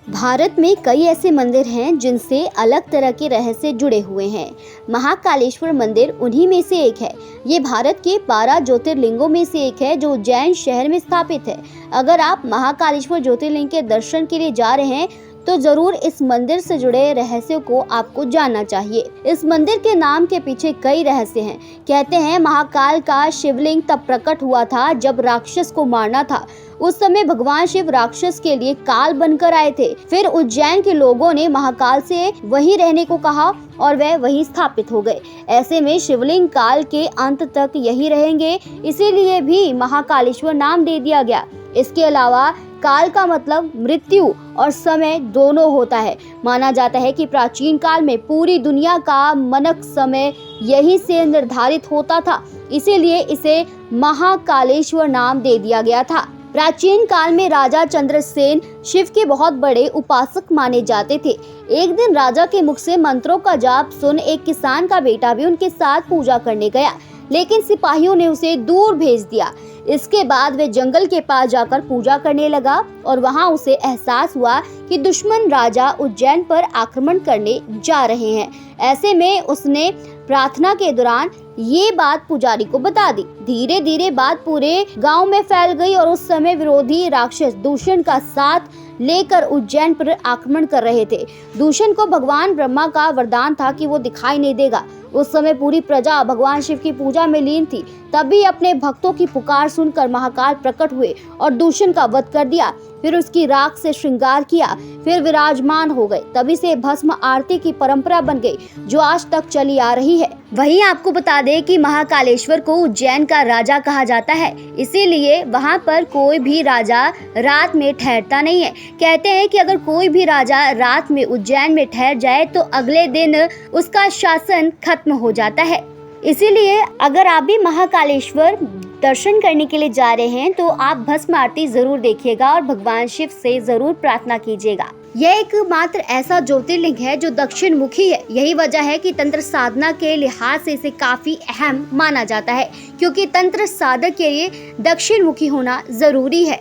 भारत में कई ऐसे मंदिर हैं जिनसे अलग तरह के रहस्य जुड़े हुए हैं। महाकालेश्वर मंदिर उन्हीं में से एक है। ये भारत के 12 ज्योतिर्लिंगों में से एक है जो उज्जैन शहर में स्थापित है। अगर आप महाकालेश्वर ज्योतिर्लिंग के दर्शन के लिए जा रहे हैं तो जरूर इस मंदिर से जुड़े रहस्यों को आपको जानना चाहिए। इस मंदिर के नाम के पीछे कई रहस्य हैं। कहते हैं महाकाल का शिवलिंग तब प्रकट हुआ था जब राक्षस को मारना था। उस समय भगवान शिव राक्षस के लिए काल बनकर आए थे। फिर उज्जैन के लोगों ने महाकाल से वहीं रहने को कहा और वह वहीं स्थापित हो गए। ऐसे में शिवलिंग काल के अंत तक यही रहेंगे, इसीलिए भी महाकालेश्वर नाम दे दिया गया। इसके अलावा काल का मतलब मृत्यु और समय दोनों होता है। माना जाता है कि प्राचीन काल में पूरी दुनिया का मानक समय यहीं से निर्धारित होता था, इसीलिए इसे महाकालेश्वर नाम दे दिया गया था। प्राचीन काल में राजा चंद्रसेन शिव के बहुत बड़े उपासक माने जाते थे। एक दिन राजा के मुख से मंत्रों का जाप सुन एक किसान का बेटा भी उनके साथ पूजा करने गया, लेकिन सिपाहियों ने उसे दूर भेज दिया। इसके बाद वे जंगल के पास जाकर पूजा करने लगा और वहां उसे एहसास हुआ कि दुश्मन राजा उज्जैन पर आक्रमण करने जा रहे हैं। ऐसे में उसने प्रार्थना के दौरान ये बात पुजारी को बता दी। धीरे धीरे बात पूरे गांव में फैल गई और उस समय विरोधी राक्षस दूषण का साथ लेकर उज्जैन पर आक्रमण कर रहे थे। दूषण को भगवान ब्रह्मा का वरदान था कि वो दिखाई नहीं देगा। उस समय पूरी प्रजा भगवान शिव की पूजा में लीन थी। तभी अपने भक्तों की पुकार सुनकर महाकाल प्रकट हुए और दूषण का वध कर दिया। फिर उसकी राख से श्रृंगार किया, फिर विराजमान हो गए। तभी से भस्म आरती की परंपरा बन गई, जो आज तक चली आ रही है। वहीं आपको बता दें कि महाकालेश्वर को उज्जैन का राजा कहा जाता है, इसीलिए वहां पर कोई भी राजा रात में ठहरता नहीं है। कहते हैं कि अगर कोई भी राजा रात में उज्जैन में ठहर जाए तो अगले दिन उसका शासन खत्म हो जाता है। इसीलिए अगर आप भी महाकालेश्वर दर्शन करने के लिए जा रहे हैं तो आप भस्म आरती जरूर देखिएगा और भगवान शिव से जरूर प्रार्थना कीजिएगा। यह एक मात्र ऐसा ज्योतिर्लिंग है जो दक्षिण मुखी है। यही वजह है कि तंत्र साधना के लिहाज से इसे काफी अहम माना जाता है, क्योंकि तंत्र साधक के लिए दक्षिण मुखी होना जरूरी है।